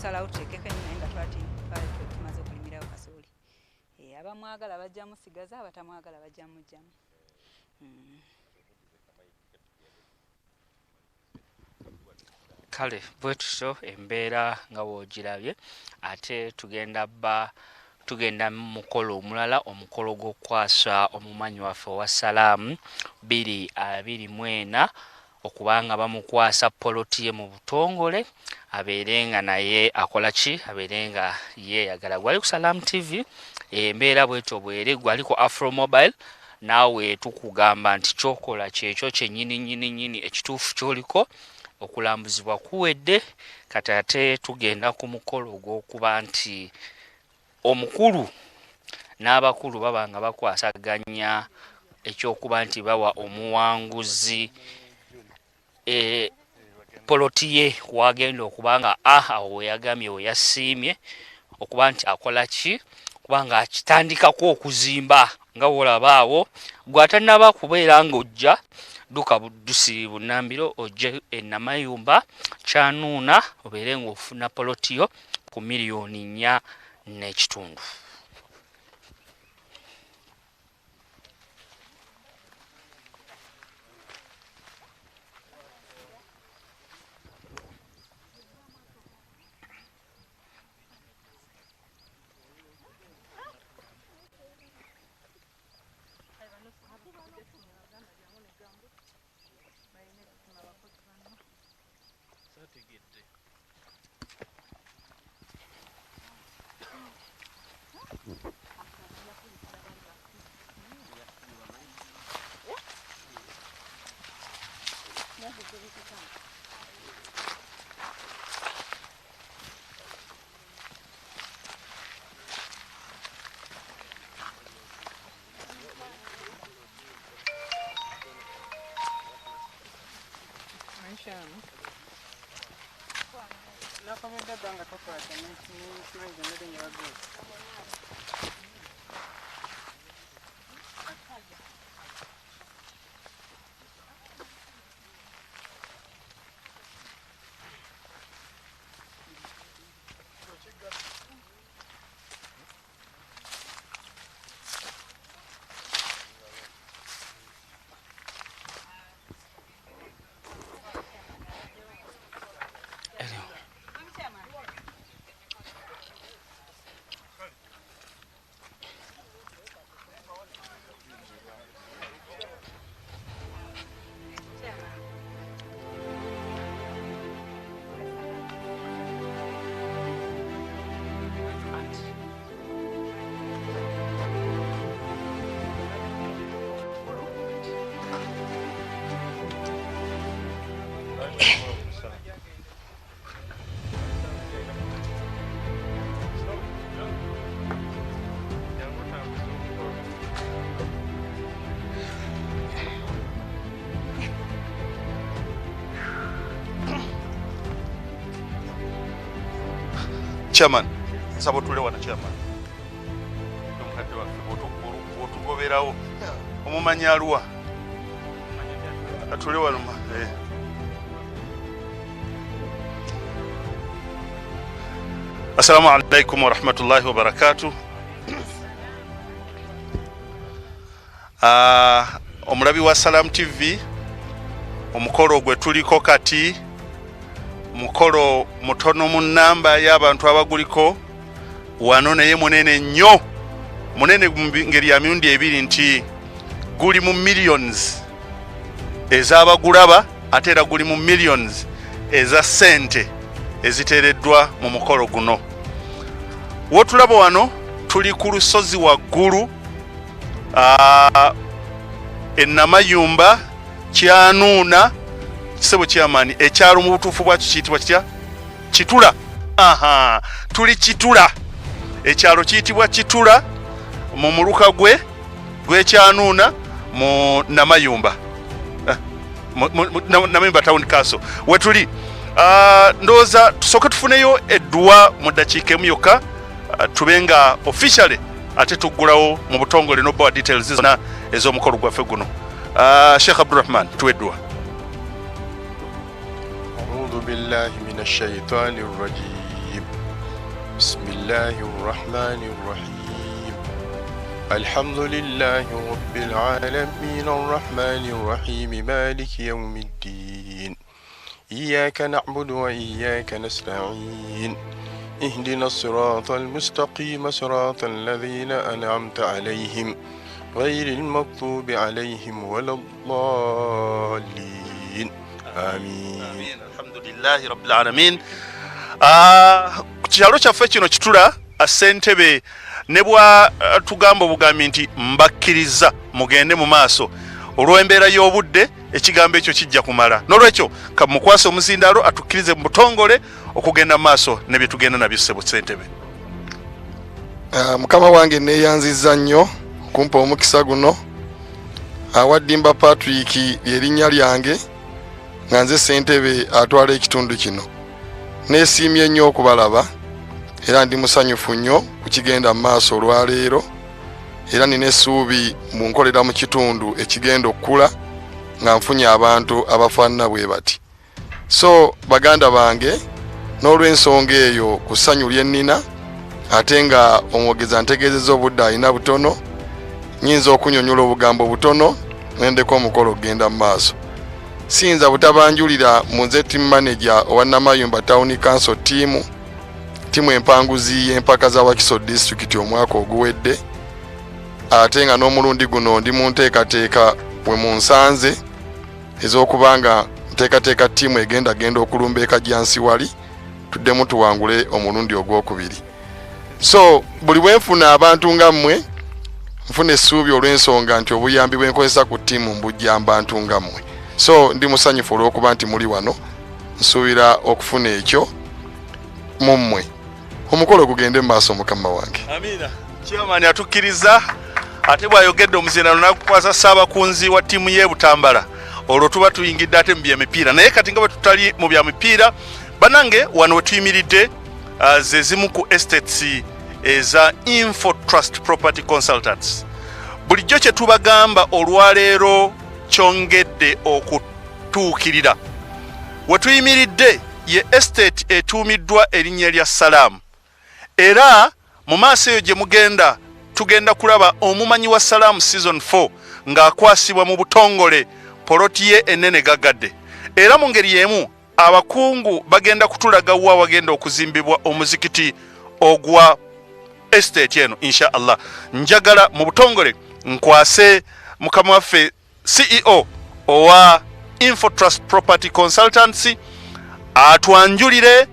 tusalawo tuteekeko ennyo naye nga tumaze okulimirawo kasooli. Abamwagala bajja musigaza, abatamwagala bajja mujjamu. Kale bwe tutyo embeera nga woogirabye, ate tugenda mu mukolo omulala, omukolo gw'okukwasa omumanyi waffe owa Salaamu 2024 okubanga bamukwasa poloti ye mu butongole abeere nga naye akola ki, abeere nga yeeyagala. Gwali ku Salaamu TV, embeera bwetyo bwere, gwali ku Afro Mobile, naawe tukugamba nti kyokola kyekyo kyennyini ekituufu kyoliko, okulambuzibwa kuwedde. Kati ate tugenda ku mukolo ogw'okuba nti omukulu n'abakulu baba nga bakwasaganya ekyokuba nti bawa omuwanguzi poloti ye wagenda okuba nga awo weyagambye weyasiimye okuba nti akola ki, kubanga akitandikako okuzimba nga wolaba awo. Gw'atannaba kubeera ng'ojja duka buddusi Bunnambiro, ojje e Namayumba Kyanuuna obeere ng'ofuna poloti yo ku $4.5 million. Chairman, nsaba otulewa na chairman. Omukadde waffe otugoberawo omumanya aluwa. Atulewa luma. Assalamu alaikum wa rahmatullahi wa barakatuh. Omulabi wa Salaamu TV, omukolo gwe tuliko kati mukolo mutono mu namba y'abantu abaguliko wano, naye munene nnyo, munene ngeri ya mirundi ebiri nti guli mu millions ez'abagulaba, ate era guli mu millions eza sente eziteereddwa mu mukolo guno. Wotulaba wano tuli ku lusozi waggulu e Namayumba Kyanuuna Kisebo Chairman, ekyalo mu butuufu bwakyo kiyitibwa kitya? Kitula. Tuli Kitula. Ekyalo kiyitibwa Kitula mu muluka gw'Ekyanuuna mu Namayumba. Namayumba Town Council. Wetuli. Ndowooza tusooke tufuneyo edduwa mu ddakiika emu yokka tubenga officially ate tuggulawo mu butongole no board details zonna ez'omukolo gwaffe guno. Sheikh Abdurrahman, tuwe edduwa. أعوذ بالله من الشيطان الرجيم بسم الله الرحمن الرحيم الحمد لله رب العالمين الرحمن الرحيم مالك يوم الدين إياك نعبد وإياك نستعين اهدنا الصراط المستقيم صراط الذين أنعمت عليهم غير المغضوب عليهم ولا الضالين آمين الحمد لله رب العالمين. Kyalo kyaffe kino kitula Ssentebe ne bwa tugamba obugambi nti mbakkiriza mugende mu maaso olw'embeera y'obudde ekigambo ekyo kijja kumala n'olwekyo kamukwasa omuzindaalo atukkirize mu butongole okugenda mu maaso ne bye tugenda nabyo ssebo Ssentebe. Mukama wange neeyanzizza nnyo kumpa omukisa guno awaddimba Patrick lyerinnya lyange nga nze Ssentebe atwala ekitundu kino. Neesiimye nnyo okubalaba era ndi musanyufu nnyo ku kigenda mu maaso olwaleero era nina essuubi mu nkolera mu kitundu ekigenda okkula nga nfunye abantu abafaanana bwe bati. So baganda bange n'olw'ensonga eyo ku ssanyu lye nnina ate nga omwogeza ntegeezezza obudde alina butono nnyinza okunyonyola obugambo butono nendeko omukolo okugenda mu maaso. Siyinza butabanjulira mu nze team manager owa Namayumba Town Council tiimu empanguzi y'empaka za Wakiso District omwaka oguwedde ate nga n'omulundi guno ndi mu nteekateeka bwe mu nsanze ez'okubanga nteekateeka tiimu egenda okulumba ekajjansi wali tuddemu tuwangule omulundi ogwokubiri. So buli bwe nfuna abantu nga mmwe nfuna essuubi olw'ensonga nti obuyambi bwe nkozesa ku tiimu mbujja abantu nga mmwe. So ndi musanyufu olw'okuba nti muli wano nsuubira okufuna ekyo mu mmwe. Omukolo gugende mu maaso mukama wange. Amina. Chairman atukkiriza ate bw'ayogedde omuzindaalo n'akukwasa ssaabakunzi wa ttiimu y'e Butambala olwo tuba tuyingidde ate mu by'emipiira naye kati nga bwe tutali mu bya mipiira banange wano we tuyimiridde ze zimu ku estates eza Info Trust Property Consultants. Bulijjo kye tubagamba olwaleero kyongedde okutuukirira. We tuyimiridde ye estate etuumiddwa erinnya lya Salaam. Era mu maaso eyo gye mugenda tugenda kulaba omumanyi wa Salaam season 4 ng'akwasibwa mu butongole poloti ye ennene gagadde. Era mu ngeri y'emu abakungu bagenda kutulaga wa wagenda okuzimbibwa omuzikiti ogwa estate eno insha Allah. Njagala mu butongole nkwase mukama waffe CEO owa Info Trust Property Consultancy atwanjulire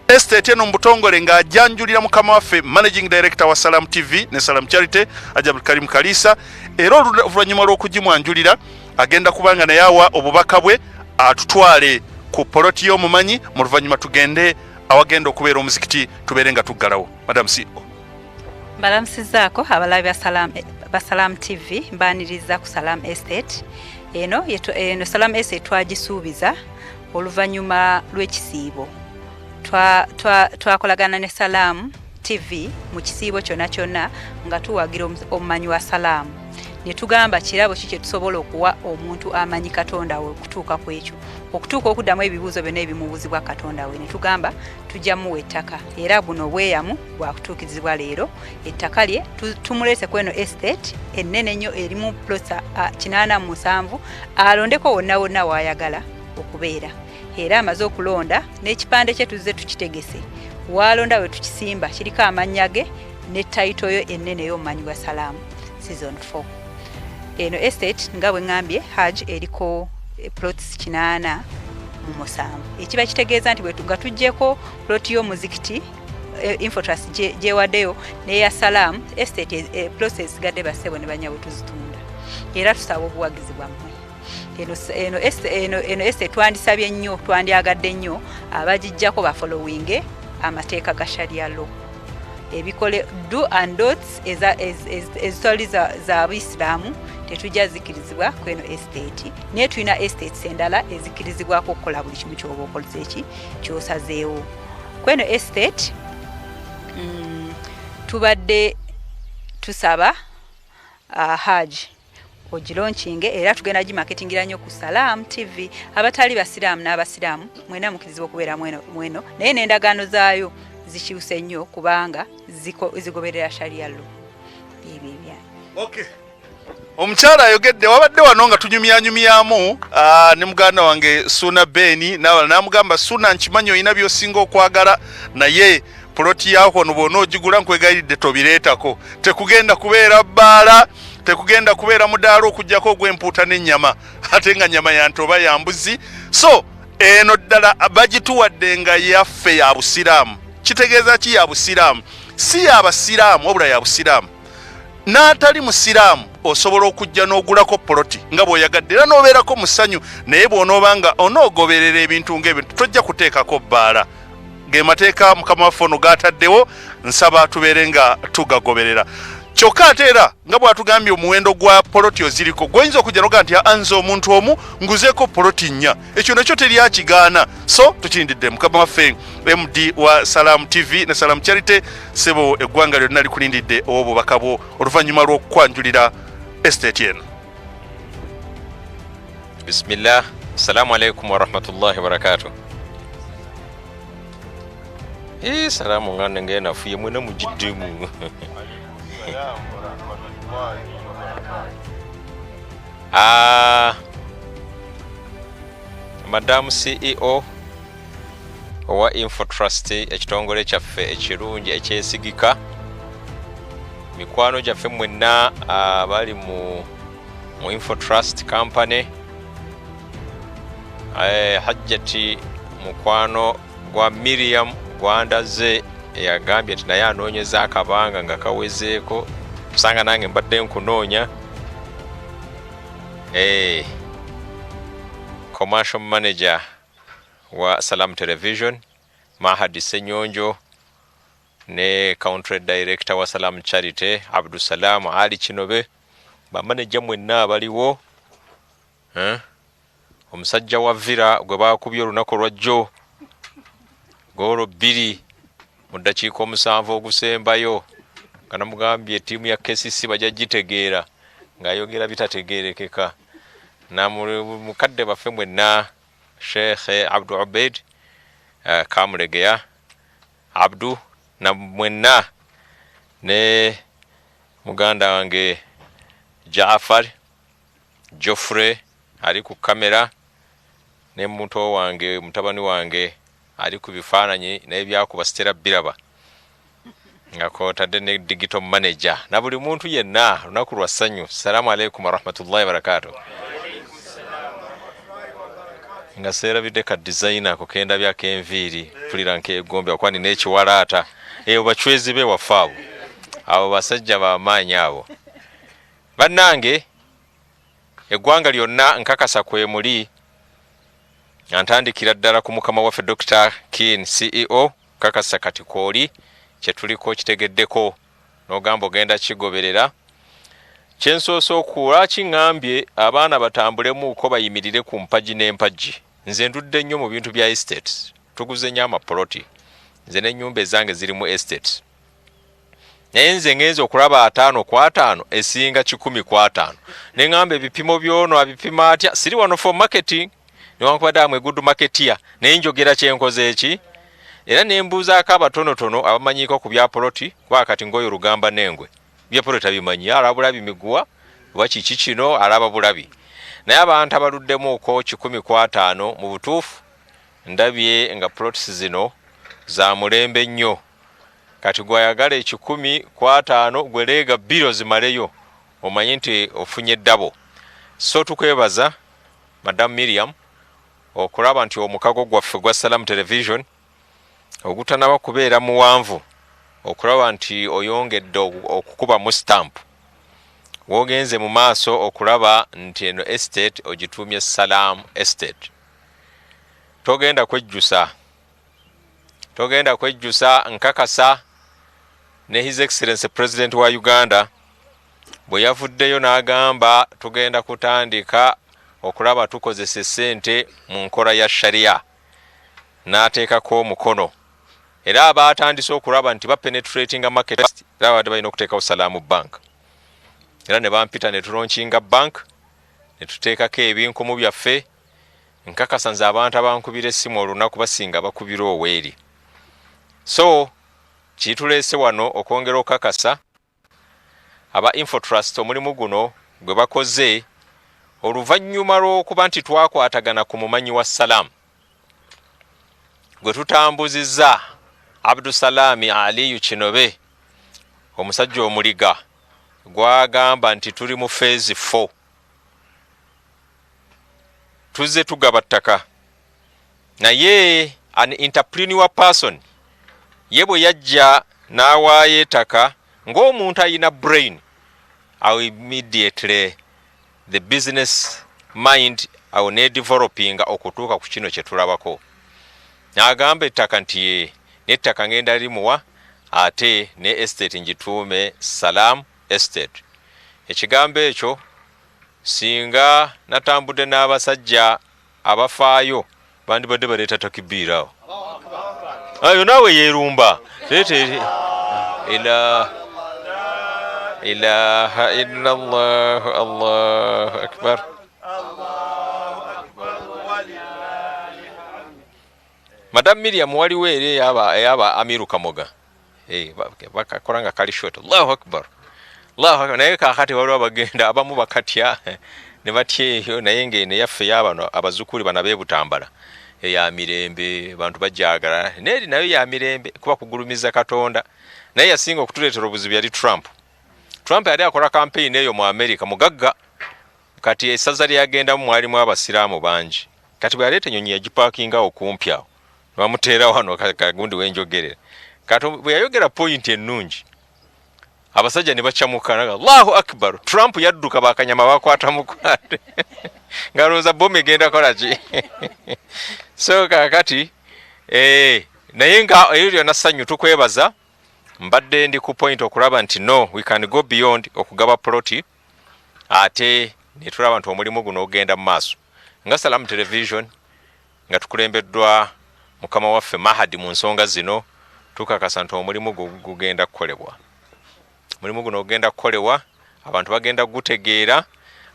estate eno mu butongole ng'ajjanjulira mukama waffe Managing Director wa Salam TV ne Salam Charity Ajabul Karim Kalisa. Era oluvannyuma lw'okugimwanjulira agenda kubanga naye awa obubaka bwe atutwale ku poloti y'omumanyi mu luvannyuma tugende awagenda okubeera omuzikiti tubeere nga tuggalawo. Madam CEO. Mbalamusizaako abalabi ba Salam TV mbaaniriza ku Salam Estate. Eno Salam Estate twagisuubiza oluvannyuma lw'ekisiibo. Twakolagana ne Salam TV mu kisiibo kyonna nga tuwagira omumanyi wa Salam. Ne tugamba kirabo kiki tusobola okuwa omuntu amanyi Katonda we okutuuka ku ekyo. Okutuuka okuddamu ebibuuzo byonna ebimubuuzibwa Katonda we. Ne tugamba tujja muwa ettaka. Era buno bweyamu bwa kutuukirizibwa leero. Ettaka lye tumuleese ku eno estate ennene nnyo erimu plots 87 alondeko wonna waayagala okubeera. Era amaze okulonda n'ekipande kye tuzze tukitegese. Waalonda we tukisimba kiriko amannya ge ne title yo ennene y'omumanyi wa Salam season 4. Eno estate nga bwe ngambye Hajj eriko plots 87. Ekiba kitegeeza nti bwe tuggyeko plot y'omuzikiti Info Trust gyewaddeyo n'eya Salam estate plots ezigadde bassebo ne banyabo tuzitunda. Era tusaba obuwagizi bwammwe. Eno estate twandisabye nnyo twandyagadde nnyo abagijjako bafollowinge amateeka ga Sharia law. Ebikole do and don'ts ezitali za Abisiraamu tetujja zikirizibwa ku eno estate. Naye tulina estates endala ezikirizibwako okukola buli kimu ky'oba okoze eki ky'osazeewo. Ku eno estate tubadde tusaba Hajj ogilaunching era tugenda gimarketingira nnyo ku Salam TV. Abatali basiraamu n'abasiraamu mwena mukirizibwa okubeera mweno naye n'endagaano zaayo zikyuse nnyo kubanga zigoberera sharia law. Okay. Omukyala ayogedde wabadde wano nga tunyumyanyumyamu ne muganda wange Suna Beni namugamba Suna nkimanyi olina byosinga okwagala naye poloti yako nobona ogigula nkwegayiridde tobireetako tekugenda kubeera bbaala tekugenda kubeera mudaala okujjako ogw'empuuta n'ennyama ate nga nnyama ya ntoba ya mbuzi so eno ddala bagituwadde nga yaffe ya busiraamu kitegeeza ki ya busiraamu si ya basiraamu wabula ya busiraamu n'atali musiraamu osobola okujja n'ogulako poloti nga bw'oyagadde era n'obeerako mu ssanyu naye bw'onooba nga onoogoberera ebintu ng'ebintu tojja kuteekako bbaala ge mateeka mukama waffe ono gaataddewo nsaba tubeere nga tugagoberera kyokka ate era nga bw'atugambye omuwendo gwa poloti oziriko gw'oyinza okujja noga nti anze omuntu omu nguzeeko poloti nnya ekyo nakyo teryakigaana so tukirindidde mukama waffe MD wa Salam TV ne Salam Charity sebo eggwanga lyonna likulindidde obubaka bwo oluvannyuma lw'okukwanjulira estate eno. Bismillah. Assalamu alaikum wa rahmatullahi wa barakatuh. Salamu ngana ngena fuye mwena mujidimu. Madam CEO owa Infotrust ekitongole kyaffe ekirungi ekyesigika mikwano gyaffe mwenna abali mu Infotrust company Hajjati mukwano gwa Miriam gwandaze eyagambye ati naye anoonyeza akabanga nga kawezeeko kusanga nange mbadde nkunoonya commercial manager wa Salam Television Mahadi Senyonjo ne country director wa Salam Charity Abdusalam Ali Kinobe bamanager mwenna abaliwo omusajja wa Vira gwe bakubye olunaku lwajjo golo 2 mu ddakiika 7 ogusembayo kana mugambye tiimu ya KCC bajagitegeera ng'ayogera bitategeerekeka na mukadde baffe mwenna Sheikh Abdul Ubaid Kamulegeya Abdu na mwenna ne muganda wange Jaafar Joffrey ali ku kamera ne muto wange mutabani wange ali ku bifaananyi n'ebyakuba Stella Biraba nga kotadde ne digital manager na buli muntu yenna lunaku lwa ssanyu. Assalamu alaikum wa rahmatullahi wa barakatuh. Nga serabidde ka designer ko kenda byako enviiri tulira nk'egombe akwani n'ekiwalaata bachwezi be wafaabu abo basajja b'amaanyi abo bannange eggwanga lyonna nkakasa kwe muli ntandikira ddala ku mukama waffe Dr. Keen CEO kakasa kati kooli kye tuliko kitegeddeko n'ogamba ogenda kigoberera kyensoosa okuwa kiŋŋambye abaana batambulemu uko bayimirire ku mpaji n'empaji. Nze ndudde nnyo mu bintu bya estate tuguze nnyo amapoloti nze n'ennyumba ezange ziri mu estate naye nze ngenza okulaba 5 kwa 5 esinga 10 kwa 5 ne ŋŋamba ebipimo byono abipima atya siri wano for marketing newankubadde amwe good marketeer naye njogera kyenkoze eki era nembuuzaako abatonotono abamanyiko ku bya poloti kuba kati ngoyo Lugamba n'Engwe bya poloti abimanyi alabulabi miguwa oba kiki kino alaba bulabi naye abantu abaluddemu uko 10 kwa 5 mu butuufu ndabye nga plots zino za mulembe nnyo kati gwayagala 10 kwa 5 gwelega biro zimaleyo omanyi nti ofunye double. So tukwebaza Madam Miriam okulaba nti omukago gwaffe gwa Salam Television ogutanaba kubeera muwanvu okulaba nti oyongedde okukuba mu stamp wogenze mu maaso okulaba nti eno estate ogitumye Salam Estate. Togenda kwejjusa nkakasa ne His Excellency President wa Uganda bwe yavuddeyo n'agamba tugenda kutandika okulaba tukozese ssente mu nkola ya sharia n'ateekako omukono era abaatandise okulaba nti bapenetrating market era badde balina okuteekawo Salamu Bank era ne bampita ne tulaunchinga bank ne tuteekako ebinkumu byaffe nkakasa nze abantu abankubira essimu olunaku basinga bakubira oweeri. So kituleese wano okwongera okukakasa aba Infotrust omulimu guno gwe bakoze oluvannyuma lw'okuba nti twakwatagana ku mumanyi wa Salam gwe tutambuzizza Abdusalami Aliyu Kinobe omusajja omuliga gwagamba nti tuli mu phase 4 tuzze tugaba ttaka naye an entrepreneur person ye bwe yajja n'awaayo ettaka ng'omuntu ayina brain awo immediately the business mind awo ne developing okutuuka ku kino kye tulabako n'agamba ettaka nti ye n'ettaka ngenda limuwa ate ne estate njituume Salam Estate. Ekigambo ekyo singa natambudde n'abasajja abafaayo bandibadde baleeta takibira ayo naawe yerumba leete ilaha illallah allahu akbar Madam Miriam waliwo eri yaba Amiru Kamoga bakakolanga kali short Allahu akbar naye kakati waliwo abagenda abamu bakatya ne batya eyo naye ngene yaffe y'abano abazukuli bana beebutambala eya mirembe bantu bajagala neri nayo ya mirembe kuba kugulumiza Katonda naye yasinga okutuleetera obuzibu yali Trump yali akola campaign eyo mu America mugagga kati esaza lyagenda mu mwalimu abasiraamu bangi kati bwe yaleeta ennyonyi yagipakinga okumpi awo bamuteera wano kagundi wenjogerera kati bwe yayogera point ennungi abasajja ne bacamuka Allahu akbar Trump yadduka bakanyama bakwata mukwate ngalooza bombe egenda kola ki so kakati naye nga eyo lyonna ssanyu tukwebaza mbadde ndi ku point okulaba nti no we can go beyond okugaba ploti ate ne tulaba nti omulimu guno ogenda mu maaso nga Salam Television nga tukulembeddwa mukama waffe Mahadi mu nsonga zino tukakasa nti omulimu gugenda kukolebwa mulimu guno ogenda kukolebwa abantu bagenda gutegeera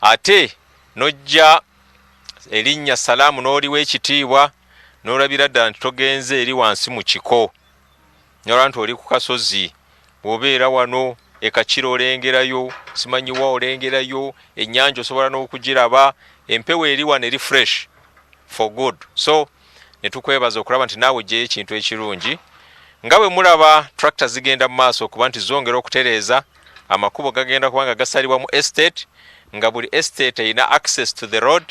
ate nojja erinnya Salamu n'oliwa ekitiibwa n'olabira ddala nti togenze eri wansi mu kiko nolwa nti oli ku kasozi bw'obeera wano ekakiro olengerayo simanyiwa olengerayo ennyanja osobola n'okugiraba empewo eri wano eri fresh for good so ne tukwebaza okulaba nti naawe gyeyo ekintu ekirungi nga bwe mulaba tractor zigenda mu maaso okuba nti zongera okutereeza amakubo gagenda kubanga gasalibwa mu estate nga buli estate erina access to the road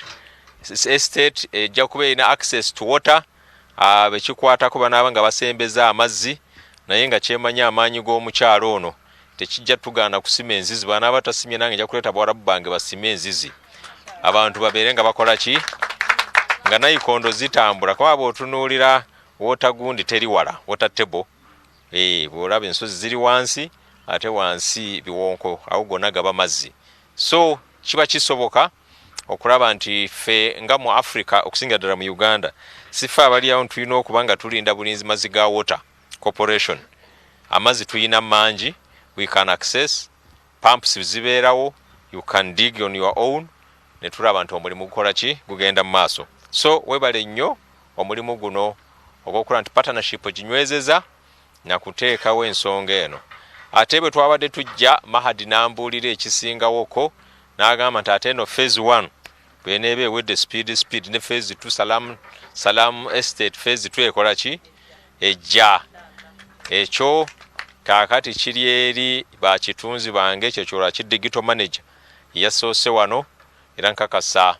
estate ejja kuba erina access to water bekikwatako banaaba nga basembeza amazzi naye nga kyemanya amaanyi g'omukyalo ono tekijja tugaana kusima enzizi banaaba tasimye nange nja kuleeta bawalabu bange basime enzizi abantu babeere nga bakola ki nga nayikondo zitambula kuba bw'otunuulira water gundi teri wala water table bw'olaba ensozi ziri wansi ate wansi biwonko awo gonna gaba mazzi so kiba kisoboka okulaba nti ffe nga mu Africa okusinga ddala mu Uganda sife abali awo tulina okuba nga tulinda bulinzi mazzi ga water corporation amazzi tuyina mangi we can access pumps zibeerawo you can dig on your own ne tulaba nti omulimu gukola ki gugenda mu maaso so webale nnyo omulimu guno ogw'okola nti partnership ginywezeza na kuteekawo ensonga eno ate bwe twabadde tujja Mahadi n'ambuulira ekisingawoko n'agamba nti ate eno phase 1 bweneeba ewedde speed ne phase 2 Salam Estate phase 2 ekola ki ejja ekyo kaakati kiri eri bakitunzi bange ekyo kyola ki digital manager yasoose wano era nkakasa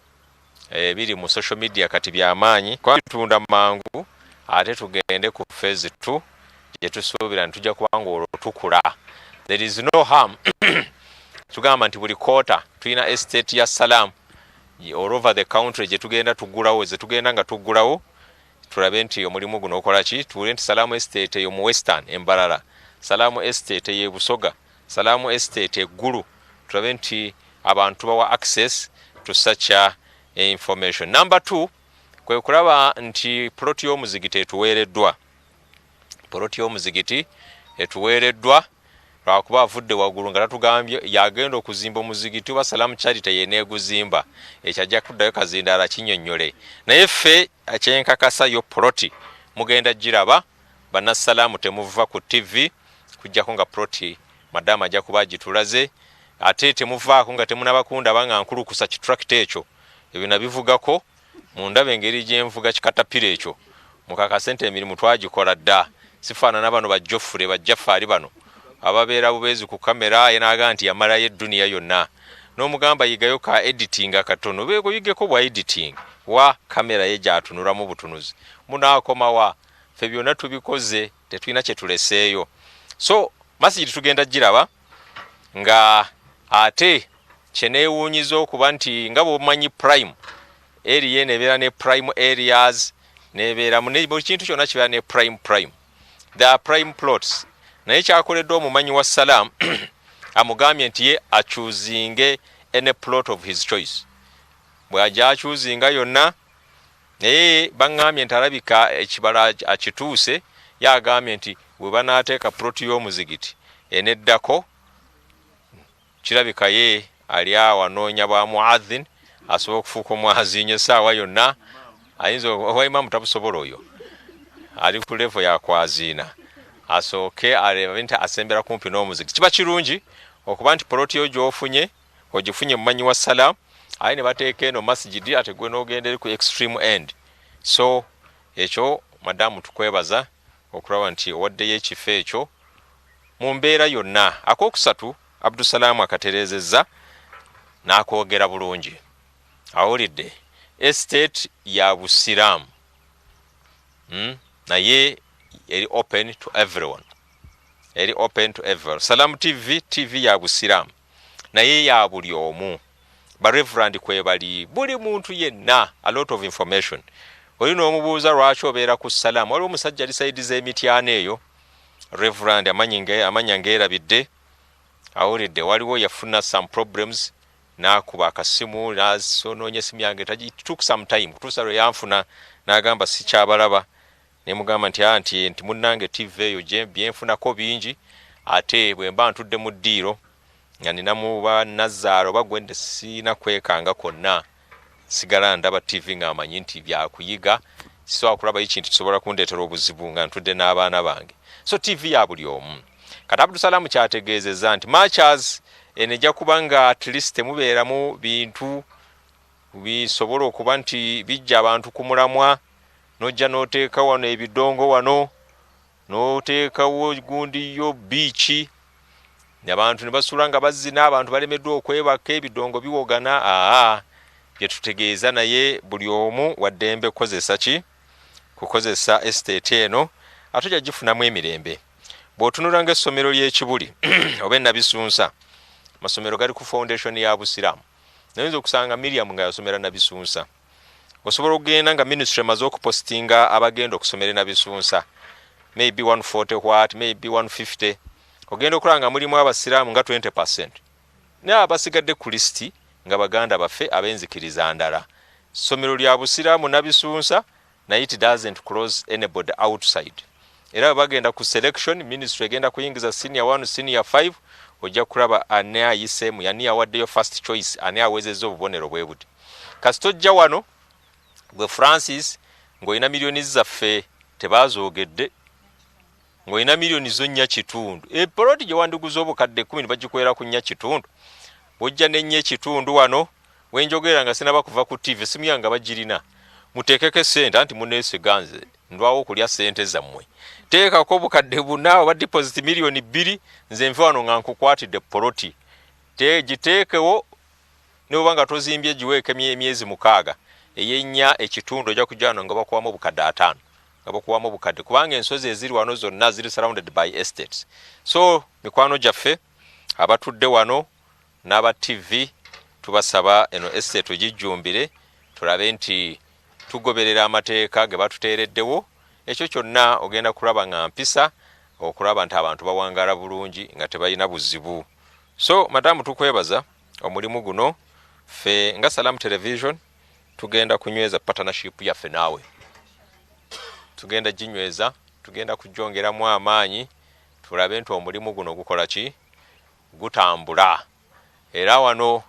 biri mu social media kati byamaanyi kwatunda mangu ate tugende ku phase 2 gye tusuubira ntujja kubanga olwo tukula there is no harm tugamba nti buli quarter tulina estate ya Salam all over the country gye tugenda tugulawo ze tugenda nga tugulawo tulabe nti omulimu guno okola ki tuwule nti Salam Estate eyo mu Western Embarara Salam Estate ye Busoga Salam Estate eggulu tulabe nti abantu bawa access to such information. Number 2 kwe kulaba nti ploti y'omuzigiti etuweereddwa ploti y'omuzigiti etuweereddwa lwakuba avudde waggulu nga tatugambye yagenda okuzimba omuzigiti wa Salam Charity yeneeguzimba ekyajja kuddayo kazindaala kinnyonnyole naye ffe ekyenkakasa yo ploti mugenda giraba bannassalaamu temuva ku TV okujjako nga ploti madam ajja kuba agitulaze ate temuvaako nga temunabakunda banga nkulukusa kitrakita ekyo ebyo nabivugako mundaba engeri gyenvuga kikatapira ekyo mukakasente emirimu twagikola dda sifaanana bano bajjofule bajjafaali bano ababeera bubeezi ku kamera yenaga nti yamalayo edduniya yonna n'omugamba yigayo ka editing akatono beeko yigeko bwa editing wa kamera ye gyatunulamu butunuzi munaakomawa ffe byonna tubikoze tetulina kye tuleseeyo so masigi tugenda giraba nga ate kyeneewuunyiza okuba nti nga bwomanyi prime area nebeera ne prime areas nebeera buli kintu kyonna kibeera ne prime there are prime plots naye kyakoleddwa omumanyi wa Salam amugambye nti ye achuzinge any plot of his choice bw'ajja achuzinga yonna naye baŋŋambye nti alabika ekibala akituuse yagambye nti bwe banaateeka plot y'omuzigiti eneddako kirabika ye ali awo anoonya bwa muadhin asobola okufuuka omwazinyo essaawa yonna ayinza owa imamu tabusobola oyo ali ku levo yakwaziina asooke alebe nti asembera kumpi n'omuzigiti kiba kirungi okuba nti poloti yo gy'ofunye ogifunye mumanyi wa Salam aye ne bateeka eno masjidi ate gwe n'ogenda eri ku extreme end so ekyo madamu tukwebaza okulaba nti owaddeyo ekifo ekyo mu mbeera yonna akookusatu Abdusalamu akatereezezza n'akoogera bulungi awulidde estate ya Busiraamu naye eri open to everyone Salam TV ya Busiraamu naye ya buli omu ba reverend kwebali buli muntu yenna a lot of information oli n'omubuuza lwaki obeera ku Salam waliwo omusajja alisaidiza emityana eyo reverend amanya ngeerabidde awulidde waliwo yafuna some problems n'akuba akasimu n'asonoonya esimu yange took some time kutuusa lwe yanfuna n'agamba sikyabalaba nemugamba nti munnange TV eyo byenfunako bingi ate bwe mba ntudde mu ddiiro nga ninamu bannazaalo bagwende siina kwekanga konna sigala ndaba TV ng'amanyi nti byakuyiga sisobola kulaba ekintu kisobola kundeetera obuzibu nga ntudde n'abaana bange so TV ya buli omu kati Abdusalamu kyategeezezza nti matches enejja kuba nga at least temubeeramu bintu bisobola okuba nti bijja abantu ku mulamwa nojja n'oteeka wano ebidongo wano n'oteekawo gundi yo biici abantu ne basula nga bazina abantu balemeddwa okwebaka ebidongo biwogana bye tutegeeza naye buli omu waddembe kukozesa estate eno ate ojja gifunamu emirembe bw'otunula ng'essomero ly'ekibuli oba Nabisunsa amasomero gali ku foundation ya Busiraamu nayinza okusanga Miriam nga yasomera Nabisunsa osobola okugenda nga ministry emaze okupostinga abagenda okusomera Nabisunsa maybe 140 what maybe 150 ogenda okulanga mulimu abasiraamu nga 20% naye abasigadde ku listi nga baganda baffe abenzikiriza ndala somero lya Busiraamu Nabisunsa naye it doesn't close anybody outside era bagenda ku selection ministry egenda kuyingiza senior 1 senior 5 ojja kulaba ani ayisemu yani awaddeyo first choice ani awezezza obubonero bwe buti kastojja wano gwe Francis ng'olina miliyoni zaffe tebazoogedde ng'olina miliyoni zo nnya kitundu poloti gye wandiguza obukadde 10 ne bagikwera ku nnya kitundu bw'ojja n'ennya ekitundu wano wenjogera nga sinaba kuva ku TV simu yange bagirina muteekeko sente anti muneesiganze ndwawo okulya sente zammwe teekako obukadde buna oba deposit miliyoni 2 nze nve wano nga nkukwatidde poloti giteekewo ne oba nga tozimbye giweeke emyezi 6 eyennya ekitundu ojja kujja wano nga bakuwamu obukadde 5 nga bakuwamu obukadde kubanga ensozi eziri wano zonna ziri surrounded by estates so mikwano gyaffe abatudde wano n'aba TV tubasaba eno estate ogijjumbire tulabe nti tugoberera amateeka ge batuteereddewo ekyo kyonna ogenda kulaba nga mpisa okulaba nti abantu bawangala bulungi nga tebalina buzibu so madamu tukwebaza omulimu guno ffe nga Salam Television tugenda kunyweza partnership yaffe naawe tugenda ginyweza tugenda kujongeramu amaanyi tulabe nti omulimu guno gukola ki gutambula era wano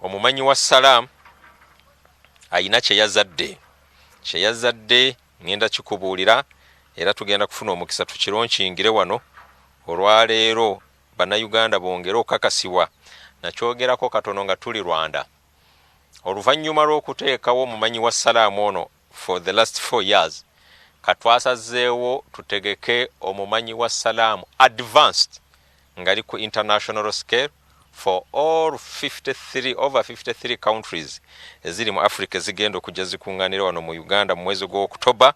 omumanyi wa Salam ayina kyeyazadde ngenda kikubuulira era tugenda kufuna omukisa tukironkingire wano olwaleero bannayuganda bongera okakasibwa nakyogerako katono nga tuli Rwanda oluvannyuma lw'okuteekawo omumanyi wa salaamu ono for the last 4 years katwasazeewo tutegeke omumanyi wa salaamu advanced ngali ku international scale for all 53 countries eziri mu Africa zigenda okujja zikunganira wano mu Uganda mu mwezi gwa Oktoba.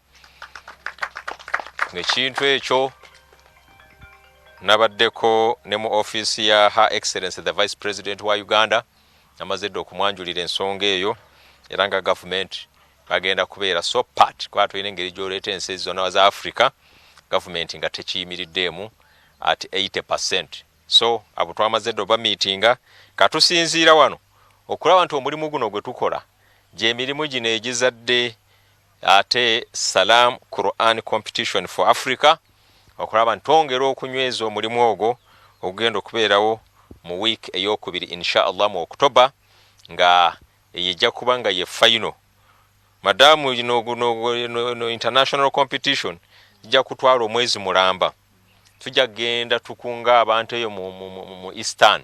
Ekintu ekyo nabaddeko ne mu office ya Her Excellency the Vice President wa Uganda amazedde okumwanjulira ensonga eyo era nga government bagenda kubeera so part kwa tulina engeri gy'oleeta ensi zonna za Africa government nga tekiyimiriddeemu at 80%. So abo twamazedde oba meetinga katusinziira wano okulaba nti omulimu guno gwe tukola gy'emirimu gino egizadde ate Salam Quran Competition for Africa okulaba ntongera okunyweza omulimu ogwo ogenda okubeerawo mu week ey'okubiri inshallah mu Oktoba nga yejja kuba nga ye final. Madamu no international competition jja kutwala omwezi mulamba tujja genda tukunga abantu eyo mu Eastern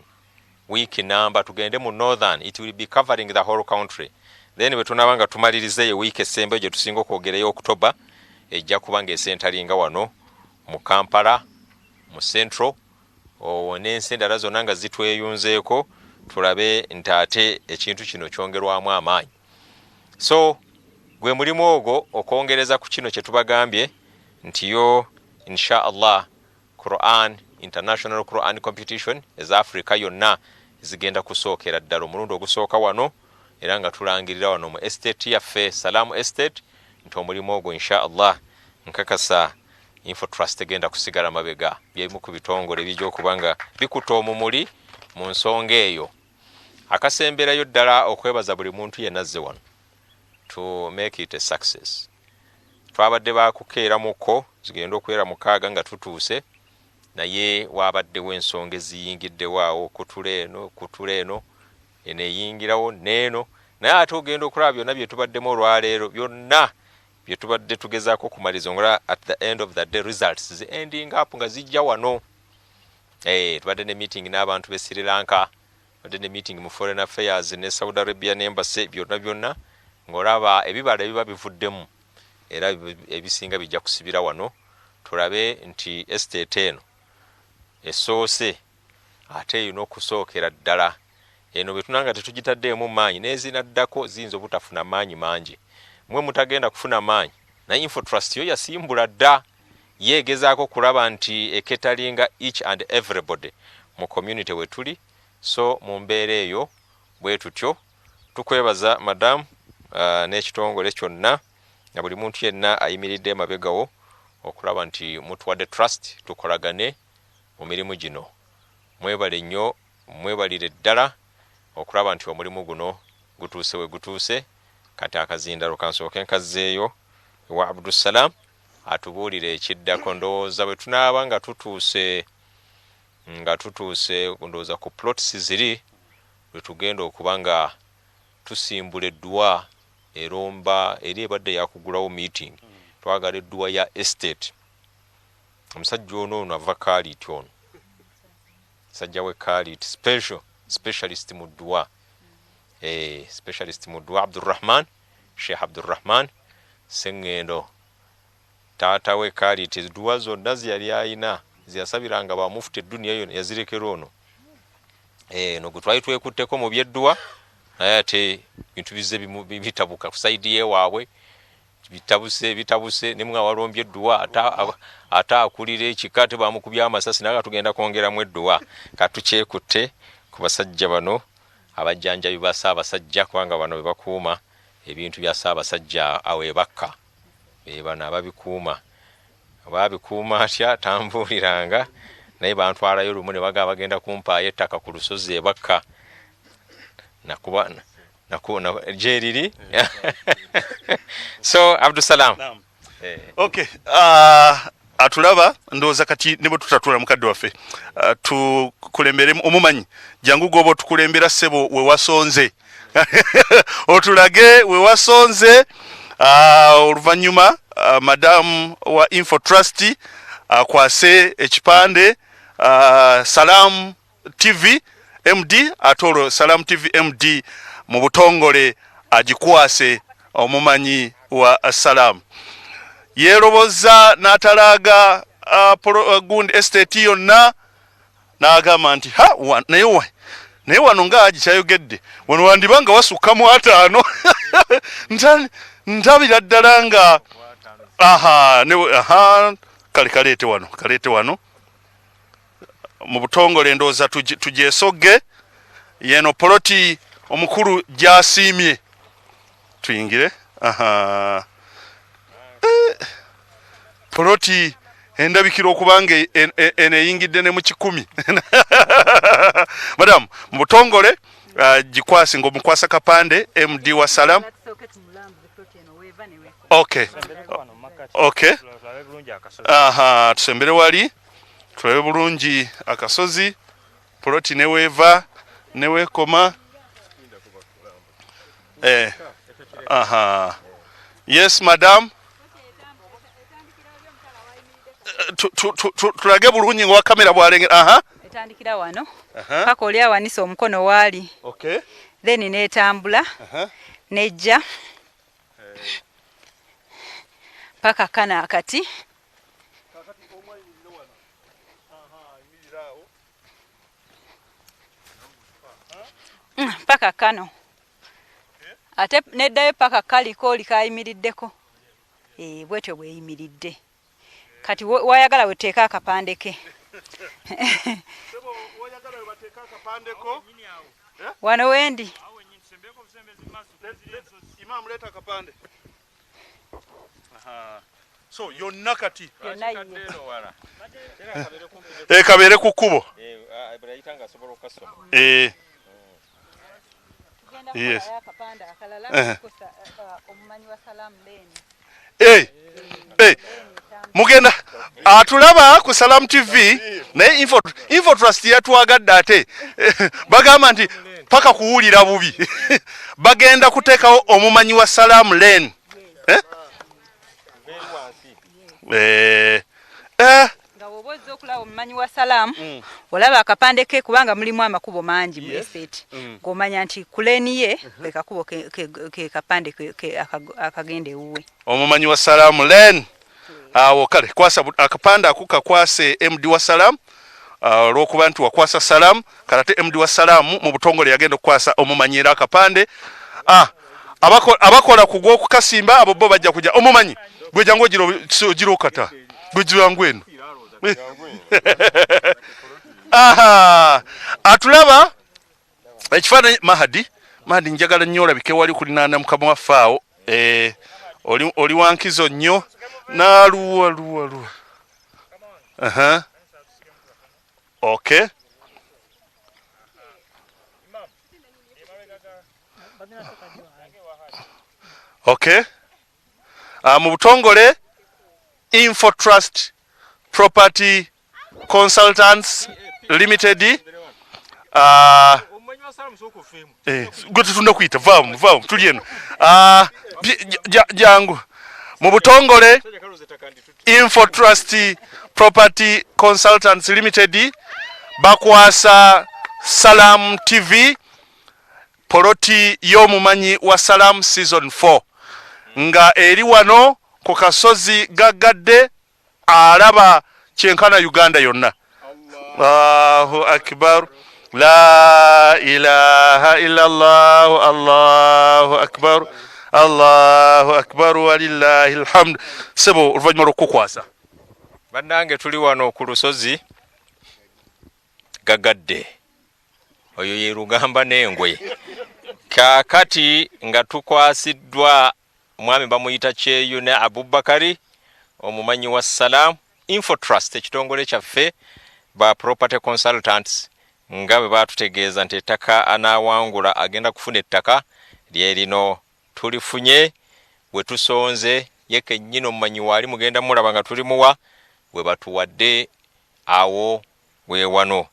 week number tugende mu Northern, it will be covering the whole country. Then we tunabanga tumalirize ye week esembe gye tusinga okwogereyo Oktoba ejja kuba nga esentalinga wano mu Kampala mu Central n'ensi endala zonna nga zitweyunzeeko tulabe nti ate ekintu kino kyongerwamu amaanyi. So gwe mulimu ogwo okwongereza ku kino kye tubagambye nti yo insha Allah Quran International Quran Competition eza Africa yonna zigenda kusookera ddala omulundi ogusooka wano era nga tulangirira wano mu estate yaffe Salamu Estate nti omulimu ogwo insha Allah nkakasa Info Trust egenda kusigala mabega byemu ku bitongole bijja okuba nga bikuta omumuli mu nsonga eyo. Akasemberayo ddala okwebaza buli muntu yenazze wano to make it a success. Twabadde bakukeeramuko zigenda okubeera mukaaga nga tutuuse naye wabaddewo ensonga eziyingiddewo kutuleeno eneyingirawo neeno naye ate ogenda okulaba byonna bye tubaddemu olwaleero byonna bye tubadde tugezaako kumaliza ngola at the end of the day results zi ending up nga zijja wano. Tubadde ne meeting n'abantu be Sri Lanka, tubadde ne meeting mu Foreign Affairs ne Saudi Arabia n'embassy byonna ng'olaba ebibala ebiba bivuddemu era ebisinga bijja kusibira wano tulabe nti estate eno esoose ate erina okusookera ddala eno bwe tunanga tetugitaddeemu maanyi n'ezinaddako ziyinza obutafuna maanyi mangi. Mwe mutagenda kufuna maanyi na Info Trust yo yasimbula dda yeegezaako kulaba nti eketalinga each and everybody mu community we tuli. So mu mbeera eyo bwe tutyo tukwebaza madam n'ekitongole kyonna na buli muntu yenna ayimiridde mabegawo okulaba nti mutuwadde trust tukolagane mu mirimu gino. Mwebale nnyo mwebalire ddala okulaba nti omulimu guno gutuuse we gutuuse. Kati akazindalo kansooke nkazzeeyo ewa Abdussalam atubuulire ekiddako ndowooza bwe tunaaba nga tutuuse ndowooza ku plots ziri lwe tugenda okuba nga tusimbula eddwa eromba eri ebadde yakugulawo meeting twagala eddwa ya estate. Omusajja ono ava Khalid ono sajja we Khalid specialist mu ddwa specialist mu ddwa Abdurrahman Sheikh Abdurrahman Sengendo taata we Khalid eddwa zonna ziyali ayina ziyasabiranga ba mufti edduniya yonna yazirekera ono no gwe twali twekutteko mu byeddwa naye ate bintu bizze bitabuka ku saidi yewaabwe bitabuse ne mwa walombye eddwa ata akulira ekikate bamukubya amasasi naga tugenda kwongeramu eddwa katukyekutte ku basajja bano abajjanjabi ba Ssaabasajja kubanga bano bebakuuma ebintu bya Ssaabasajja awebakka bebana babikuuma atya tambuuliranga naye bantwalayo lumu ne baga bagenda kumpaayo ettaka ku lusozi ebakka nakuba jeriri. So Abdussalam okay atulaba ndowooza kati ne bwe tutatula mukadde waffe tukulemberemu omumanyi jangu gobo tukulembera ssebo we wasonze otulage we wasonze oluvannyuma madamu wa Info Trust akwase ekipande Salam TV MD atolo Salam TV MD mu butongole agikwase omumanyi wa Salam yeroboza natalaga Gundi estate yonna n'agamba nti ha naye wano nga agikyayogedde wano wandibanga wasukka mu 5 ndabira ddala nga kaleete wano mu butongole ndooza tugyesogge yeno poloti omukulu gyasiimye tuyingire poloti endabikira okubanga eneyingidde ne mu 10 madam mu butongole gikwasi ng'omukwasa kapande MD wa Salam. Okay tusembere wali tulabe bulungi akasozi poloti neweeva newekoma yes madam tulage bulungi nga kamera bwalengera etandikira wano paka oli awanisa omukono waali then netambula nejja paka kana akati paka kano ate neddayo paka kaliko likayimiriddeko bwetyo bweyimiridde kati wayagala weteeka akapandeke wano wendi so yonna kati kabere ku kkubo yes mugenda atulaba ku Salam TV naye info trust yatwagadde ate bagamba nti paka kuwulira bubi bagenda kuteekawo omumanyi wa Salam Lane nga woboza okulaba omumanyi wa Salam olaba akapandeke kubanga mulimu amakubo mangi mu estate ng'omanya nti kuleni ye ke kakubo ke kapande akagende uwe omumanyi wa Salam Lane awo kale kwasa akapanda akukakwase MD wa Salam olwokuba nti wakwasa Salam kalate MD wa Salam mu butongole yagenda okukwasa omumanyira akapande abakola kugwa okukasimba abo bo bajja kujja omumanyi gwe jango giro kata gwe jirangweno atulaba ekifaananyi Mahadi njagala nnyo olabike wali kulinana mukama wafaawo oli wankizo nnyo naluwa okay mu butongole Info Trust Property Consultants Limited gute tunda kuita vamu tuli eno jangu mu butongole Info Trust Property Consultants Limited bakwasa Salam TV poloti y'omumanyi wa Salam season 4 nga eri wano ku kasozi gagadde alaba kyenkana Uganda yonna. Allahu akbar, la ilaha illallah, Allahu akbar, Allahu akbar walillahi alhamd. Sebo oluvannyuma lw'okukwasa bannange tuli wano ku lusozi gagadde, oyo ye Lugamba n'Engwe. Kakati nga tukwasiddwa mwami bamuyita Kyeyune Abubakari omumanyi wa Salam Info Trust, ekitongole kyaffe ba property consultants nga bwe batutegeeza nti ettaka anaawangula agenda kufuna ettaka lye lino tulifunye bwe tusonze yeke nnyino omumanyi waali mugenda mulaba nga tuli muwa bwe batuwadde awo we wano.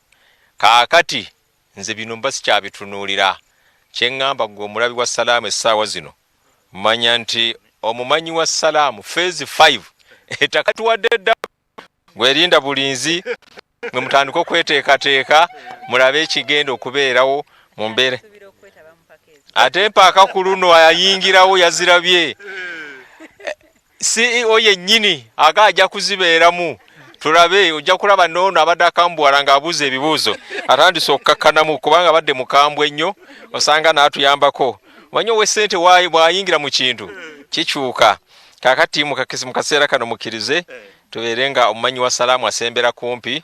Kaakati nze bino mba sikyabitunuulira, kyeŋŋamba gwe omulabi wa Salaamu essaawa zino manya nti omumanyi wa Salaamu phase 5 ettaka tuwadde dda gwerinda bulinzi mwe mutandika okweteekateeka mulabe ekigenda okubeerawo mu mbeera. Ate mpaaka ku luno ayingirawo yazirabye CEO yennyini agajja kuzibeeramu. Tulabe ojja kulaba noono abadde akambuwala ng'abuuza ebibuuzo atandise okukakkanamu kubanga abadde mukambwe ennyo osanga n'atuyambako. Omanyi ow'essente bw'ayingira mu kintu kikyuka. Kaakati mu kaseera kano mukkirize tubeere nga omumanyi wa salaamu asembera kumpi,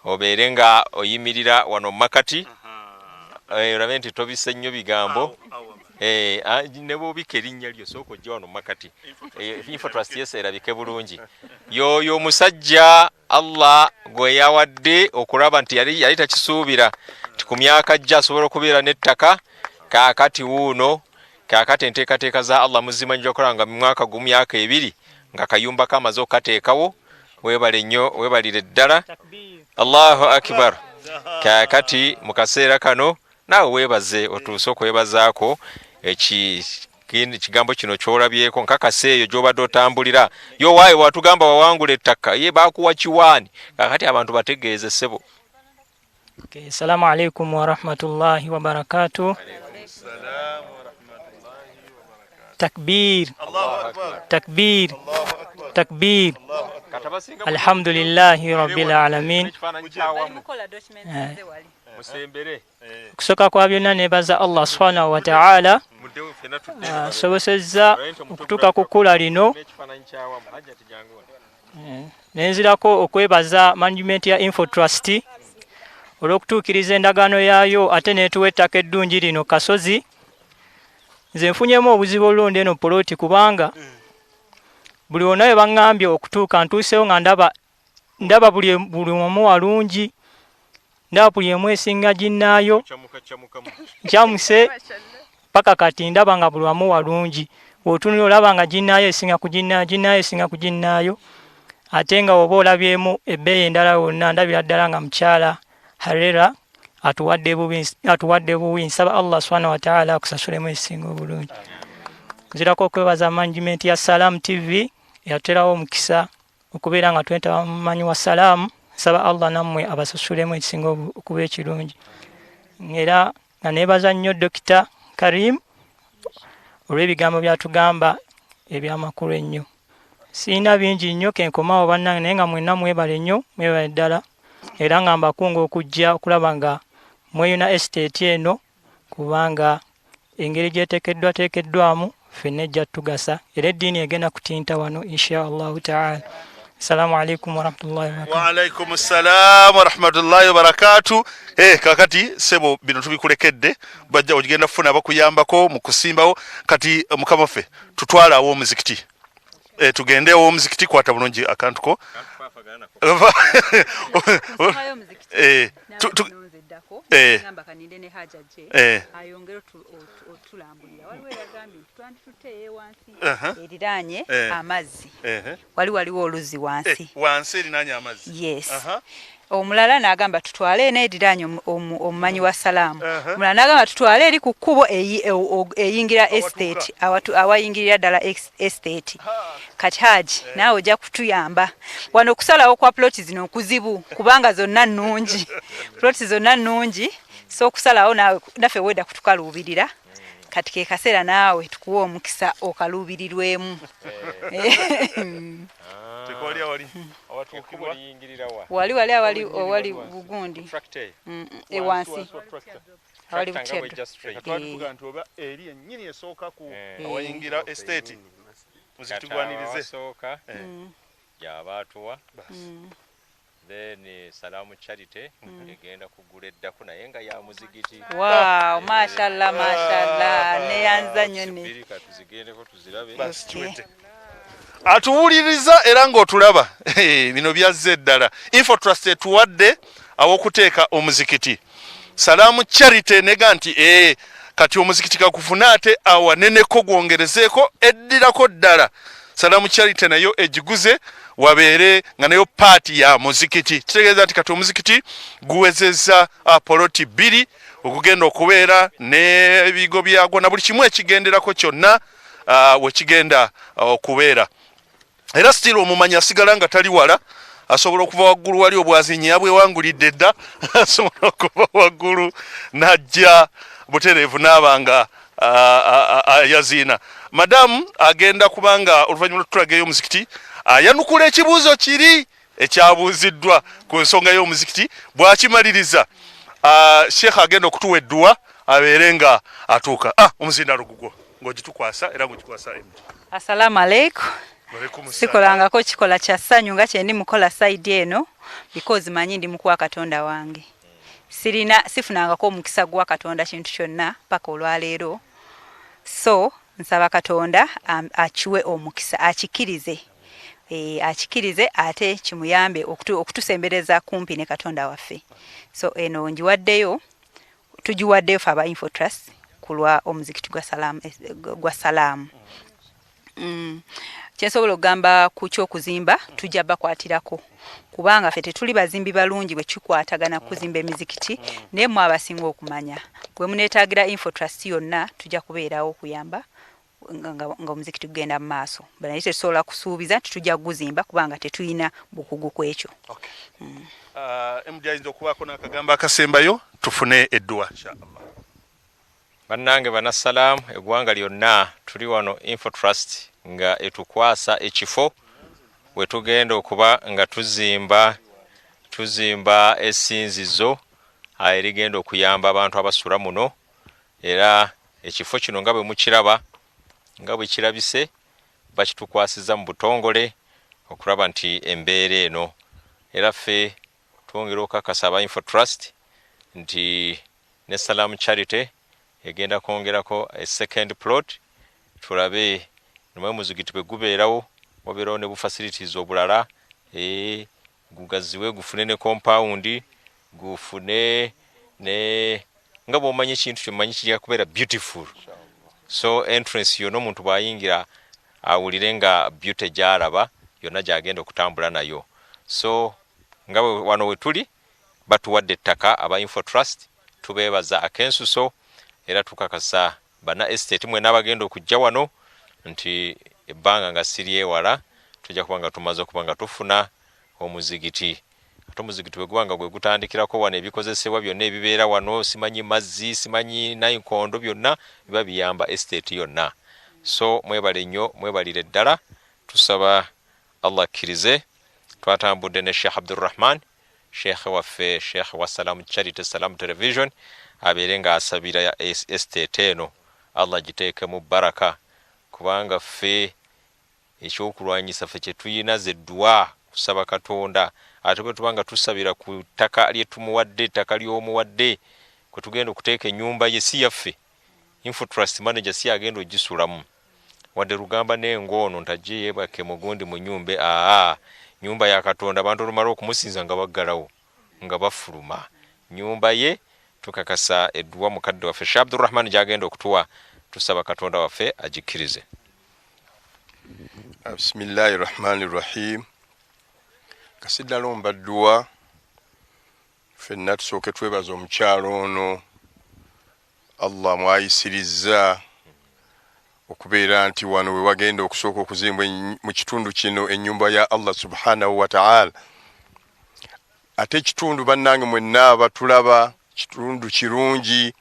obeere nga oyimirira wano Makati. Olabe nti tobisse nnyo bigambo. Ne bw'obika erinnya lyo sooka ojja wano Makati. Info Trust yese erabike bulungi. Y'oyo omusajja Allah gwe yawadde okulaba nti yali takisuubira nti ku myaka ajja asobola okubeera n'ettaka. Kaakati wuuno, kaakati enteekateeka za Allah muzimanyi okola nga mu mwaka gumu myaka 2 nga kayumba kamaze okateekawo. Weebale nnyo, weebalire ddala. Allahu akbar. Kaakati mu kaseera kano naawe weebaze otuuse okwebazaako ekigambo kino kyolabyeko nkakase eyo gy'obadde otambulira. Yo waaye watugamba wawangula ettaka ye baakuwa kiwaani. Kaakati abantu bategeeze ssebo. Assalamu alaikum wa rahmatullahi wa barakatuh. Takbir, takbir, takbir. Alhamdulillahi rabbil alamin. Okusoka kwa byonna nebaza Allah subhanahu wa ta'ala asobosezza okutuuka ku kkula lino. Nenzirako okwebaza management ya Info Trust olw'okutuukiriza endagaano yaayo ate neetuwa ettaka eddungi lino Kasozi. Nze nfunyemu obuzibu olulonda eno poloti kubanga buli wonna we baŋŋambye okutuuka ntuuseewo nga ndaba buli omu walungi, ndaba buli emu esinga ginnaayo nkyamuse paka kati ndaba nga buli wamu walungi. Bw'otunula olaba nga ginnaayo esinga ku ginnaayo, ginnaayo esinga ku ginnaayo, ate nga oba olabyemu ebbeeyi endala wonna ndabira ddala nga mukyala Harera atuwadde buwi. Nsaba Allah subhanahu wa ta'ala akusasulemu esinga obulungi. Nzirako okwebaza management ya Salam TV yaterawo omukisa okubeera nga twetaba mumanyi wa salaamu. Nsaba Allah nammwe abasasulemu ekisinga okuba ekirungi. Era nga neebaza nnyo Dr. Karim olw'ebigambo byatugamba eby'amakulu ennyo. Sirina bingi nnyo kenkomawo bannange naye nga mwenna mwebale nnyo, mwebale ddala. Era nga mbakunga okujja okulaba nga mweyuna estate eno kubanga engeri gyeteekeddwamu ffenna ejja tugasa era eddiini egenda kutinta wano insha Allahu ta'ala. Assalamu alaikum wa rahmatullahi wa barakatuh. Wa alaikum assalam wa rahmatullahi wa barakatuh. Kakati sebo bino tubikulekedde bajja ogenda kufuna abakuyambako mu kusimbawo kati mukamafe tutwala awo omuzikiti. Tugende awo omuzikiti kwata bulungi akantuko. Ngamba kaninde ne haja je ayongera otulambulira waliwo yagambye twandituteeye wansi eriranye amazzi waliwo oluzi wansi erinanye amazzi. Yes. Omulala n'agamba tutwale n'eriranye omumanyi wa salaamu. Omulala n'agamba tutwale eri ku kkubo eyingira estate awayingirira ddala estate. Kati Haji naawe ojja kutuyamba wano okusalawo kwa ploti zino kuzibu kubanga zonna nnungi. Ploti zonna nnungi so okusalawo naffe wedda kutukaluubirira. Kati ke kaseera naawe tukuwa omukisa okaluubirirwemu. Wali Bugundi wansi awali Bukyeddo eri ennyini esooka ku awayingira estate muzitugwanirize yabaatuwa then Salamu Charity egenda kugula eddako naye nga ya muzigiti. Wow, mashallah mashallah neyanza nnyo ne tuzigendeko tuzirabe. Atuwuliriza era ng'otulaba bino byazze ddala. Info Trust etuwadde aw'okuteeka omuzikiti. Salamu Charity nega nti kati omuzikiti kakufuna ate awaneneko gwongerezeeko eddirako ddala. Salamu Charity nayo egiguze wabeere nga nayo paati ya muzikiti. Kitegeeza nti kati omuzikiti guwezezza poloti 2 okugenda okubeera n'ebigo byagwo na buli kimu ekigenderako kyonna wekigenda okubeera. Era still omumanyi asigala nga tali wala asobola okuva waggulu wali obwazinyi yabwewangulidde dda asobola okuva waggulu najja butereevu n'abanga yaziina. Madamu agenda kubanga oluvannyuma lw'otulageyo omuzikiti ayanukula ekibuuzo kiri ekyabuuziddwa ku nsonga y'omuzikiti. Bw'akimaliriza Sheikh agenda okutuwa edduwa abeere nga atuuka. Omuzindaalo gugwo ng'ogitukwasa era ng'ogikwasa emiti. Assalamu alaikum. Sikolangako kikola kya ssanyu nga kyendi mukola side eno because manyi ndi mukuwa Katonda wange. Sifunangako omukisa gwa Katonda kintu kyonna paka olwaleero. So nsaba Katonda achiwe omukisa akikirize. Akikirize ate kimuyambe okutusembereza kumpi ne Katonda waffe. So eno njiwaddeyo tujiwaddeyo faba Info Trust kulwa omuzikiti gwa Salamu. Kyensobola okugamba ku ky'okuzimba tujja bakwatirako kubanga ffe tetuli bazimbi balungi bwe kikwatagana kuzimba emizikiti naye mu abasinga okumanya bwe muneetaagira Info Trust yonna tujja kubeerawo okuyamba nga omuzikiti gugenda mu maaso. Naye tetusobola kusuubiza nti tujja kuguzimba kubanga tetulina bukugu ku ekyo. MD ayinza okubaako n'akagambo akasembayo tufune edduwa inshallah. Bannange banassalaamu eggwanga lyonna tuli wano Info Trust nga etukwasa ekifo we tugenda okuba nga tuzimba essinzizo erigenda okuyamba abantu abasula muno era ekifo kino nga bwe mukiraba nga bwe kirabise bakitukwasiza mu butongole okulaba nti embeera eno era ffe twongera okakasa aba Info Trust nti ne Salamu Charity egenda kwongerako a second plot tulabe nomwe muzikiti bwe gubeerawo wabeerawo ne bu facilities obulala gugaziwe gufune ne compound gufune ne nga bw'omanyi ekintu ky'omanyi kirya kubeera beautiful. So entrance yonna omuntu bw'ayingira awulire nga beauty gy'alaba yonna gy'agenda okutambula nayo. So nga wano we tuli batuwadde ettaka aba Info Trust tubeebaza akensuso era tukakasa bana estate mwe n'abagenda okujja wano nti ebbanga nga siri ewala tujja kubanga tumaze okubanga tufuna omuzigiti. Ate omuzigiti bwe gubanga gwe gutandikirako wano ebikozesebwa byonna ebibeera wano simanyi mazzi simanyi nayinkondo byonna biba biyamba estate yonna. So mwebale nnyo mwebalire ddala tusaba Allah akkirize. Twatambudde ne Sheikh Abdurrahman Sheikh waffe Sheikh wa Salamu Charity Salamu Television abeere nga asabira estate eno Allah giteekemu baraka kubanga ffe ekyokulwanyisa ffe kye tuyina ze dduwa kusaba Katonda ate bwe tubanga tusabira ku ttaka lyetumuwadde ettaka ly'omuwadde kwe tugenda okuteeka ennyumba ye si yaffe Info Trust manager si agenda ogisulamu wadde Lugamba n'engoono ntajje yeebake mugundi mu nyumba nyumba ya Katonda abantu olumala okumusinza nga baggalawo nga bafuluma nyumba ye tukakasa edduwa mukadde waffe Sheikh Abdurrahman gy'agenda okutuwa tusaba Katonda waffe agikirize. Bismillahirrahmanirrahim. Kasidala ombadduwa ffenna tusooke twebaza omukyalo ono Allah mwayisirizza okubeera nti wano we wagenda okusooka okuzimbwa mu kitundu kino ennyumba ya Allah subhanahu wa ta'ala. Ate ekitundu bannange mwenna batulaba kitundu kirungi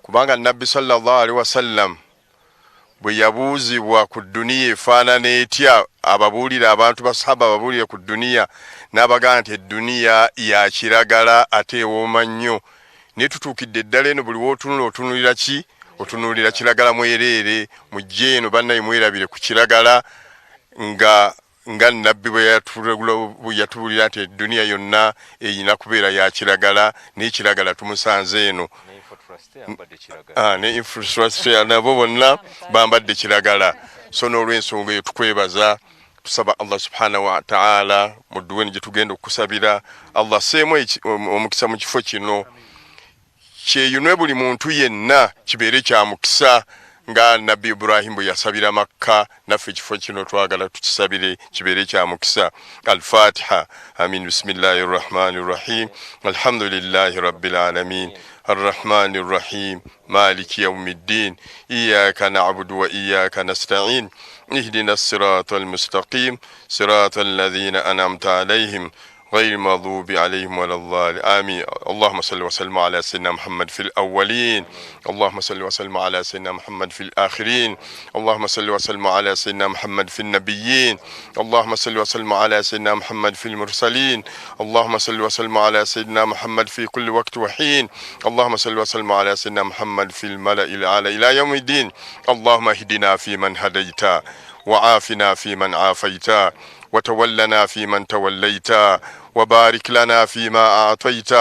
kubanga Nabbi sallallahu alaihi wasallam bwe yabuuzibwa ku dduniya efaanana etya ababuulira abantu basahaba ababuulira ku dduniya n'abagamba nti edduniya ya kiragala ate ewooma nnyo naye tutuukidde eddala eno buli wootunula otunulira ki otunulira kiragala mwereere mujje eno bannaye mwerabire ku kiragala nga Nabbi bwe yatubuulira nti edduniya yonna eyina kubeera ya kiragala n'ekiragala tumusanze eno ne infrastructure nabo bonna bambadde kiragala. So n'olw'ensonga eyo tukwebaza tusaba Allah subhanahu wa ta'ala mu dduweni gye tugenda okusabira Allah seemu omukisa mu kifo kino kyeyunwe buli muntu yenna kibeere kya mukisa nga nabbi Ibrahim bwe yasabira Makka naffe ekifo kino twagala tukisabire kibeere kya mukisa. Al-Fatiha. Amin. Bismillahir Rahmanir Rahim. Alhamdulillahi Rabbil Alamin. الرحمن الرحيم مالك يوم الدين إياك نعبد وإياك نستعين اهدنا الصراط المستقيم صراط الذين أنعمت عليهم غير المغضوب عليهم ولا الضالين آمين. اللهم صل وسلم على سيدنا محمد في الأولين اللهم صل وسلم على سيدنا محمد في الآخرين اللهم صل وسلم على سيدنا محمد في النبيين اللهم صل وسلم على سيدنا محمد في المرسلين اللهم صل وسلم على سيدنا محمد في كل وقت وحين اللهم صل وسلم على سيدنا محمد في الملأ الأعلى إلى يوم الدين. اللهم اهدنا فيمن هديت وعافنا فيمن عافيت وتولنا فيمن توليت وبارك لنا فيما أعطيت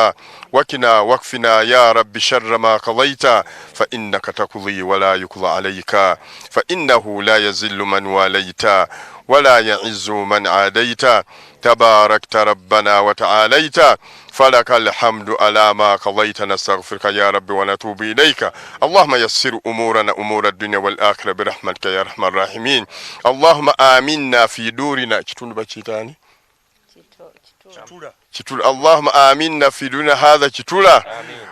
وكنا واكفنا يا رب شر ما قضيت فإنك تقضي ولا يقضى عليك فإنه لا يذل من واليت ولا يعز من عاديت تباركت ربنا وتعاليت فلك الحمد على ما قضيت. نستغفرك يا رب ونتوب إليك. اللهم يسر أمورنا أمور الدنيا والآخرة برحمتك يا أرحم الراحمين. اللهم آمنا في دورنا اللهم آمنا في دورنا هذا شتولا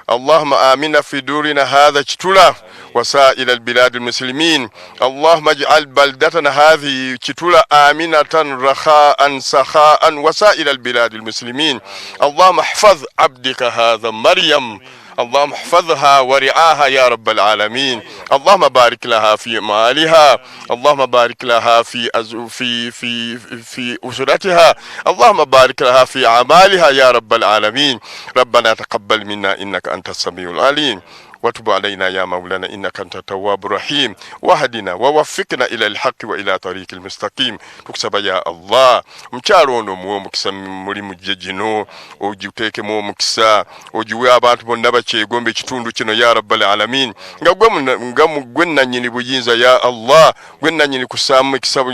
اللهم آمنا في دورنا هذا شتولا وسائر البلاد المسلمين. اللهم اجعل بلدتنا هذه شتولا آمنة رخاء سخاء وسائر البلاد المسلمين. اللهم احفظ عبدك هذا مريم اللهم احفظها ورعاها يا رب العالمين. اللهم بارك لها في مالها اللهم بارك لها في أسرتها اللهم بارك لها في أعمالها يا رب العالمين. ربنا تقبل منا إنك أنت السميع العليم وتب علينا يا مولانا إنك أنت التواب الرحيم وهدنا ووفقنا إلى الحق وإلى طريق المستقيم. تكسب يا الله مچارونو مو مكسا muri mujejino ojuteke mu mukisa ojuwe abantu bonna bakyegombe kitundu kino ya rabbal alamin nga gwe nanyini buyinza ya Allah gwe nanyini kusamu ekisabo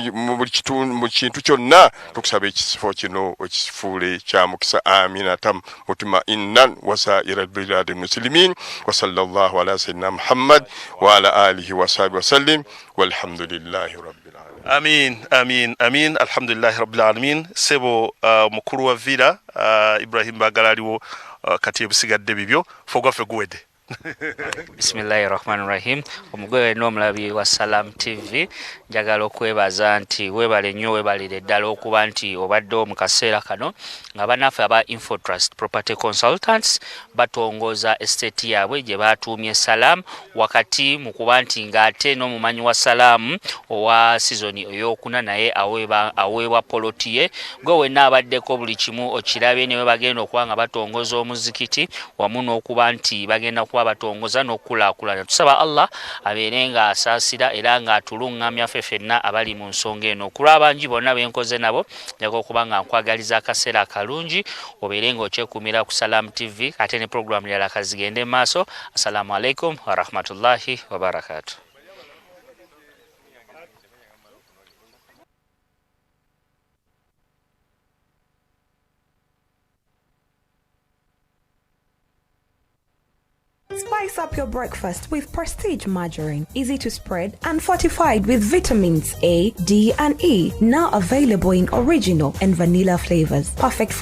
mu kintu kyonna tukusaba ekisifo kino okisifuule kya mukisa amina tam mutima innan wasairal bilad muslimin wa sallallahu على سيدنا محمد وعلى آله وصحبه وسلم والحمد لله رب العالمين. آمين آمين آمين الحمد لله رب العالمين. سبو مكرو وفيلا إبراهيم باغاليو كاتيب سيغاد بيبيو فوغا فغويد. Bismillahirrahmanirrahim. Omugwe n'omulabi wa Salam TV njagala okwebaza nti webale nnyo webalire ddala okuba nti obadde mu kaseera kano nga banaffe aba Infotrust Property Consultants batongoza estate yaabwe gye batuumye Salam wakati mu kuba nti ng'ate n'omumanyi wa Salam owa season ey'okuna naye aweebwa poloti ye gwe wenna abaddeko buli kimu okirabye ne we bagenda okuba nga batongoza omuzikiti wamu n'okuba nti bagenda kuba batongoza n'okulaakulana. Tusaba Allah abeere nga asaasira era nga atulungamya ffenna abali mu nsonga eno. Okulwabangi bonna benkoze nabo njaga okuba nga nkwagaliza akaseera akalungi obeere nga okyekuumira ku Salam TV ate ne program yala kazigende maaso. Assalamu alaikum wa rahmatullahi wa barakatuh. Spice up your breakfast with Prestige margarine, easy to spread and fortified with vitamins A, D and E. Now available in original and vanilla flavors, perfect for